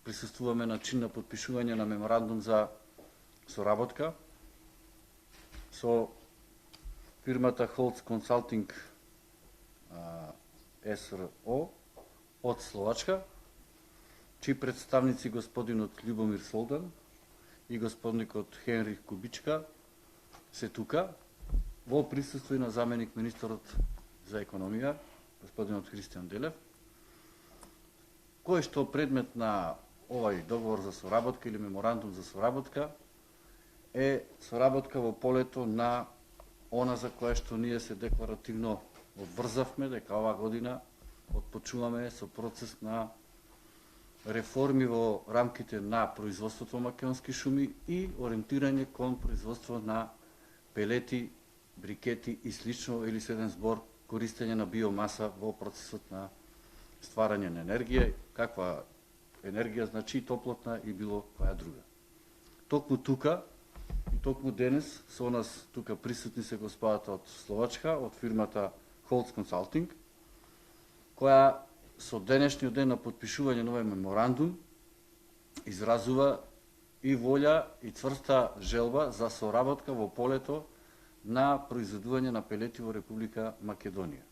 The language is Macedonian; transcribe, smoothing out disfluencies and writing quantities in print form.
присуствуваме на чин на подпишување на меморандум за соработка со фирмата Holtz Consulting СРО од Словачка, чии представници господинот Љубомир Солдан и господникот Хенрих Кубичка се тука, во присуство и на заменик министерот за економија, господинот Христијан Делев, кој што предмет на овај договор за соработка или меморандум за соработка е соработка во полето на она за кое што ние се декларативно обврзавме дека оваа година отпочнуваме со процес на реформи во рамките на производството македонски шуми и ориентирање кон производство на пелети, брикети и слично или со еден збор користење на биомаса во процесот на стварање на енергија, каква енергија, значи топлотна и било која друга. Токму тука и токму денес со нас тука присутни се господата од Словачка, од фирмата Holtz Consulting, која со денешниот ден на подпишување на овој меморандум изразува и волја и цврста желба за соработка во полето на произведување на пелети во Република Македонија.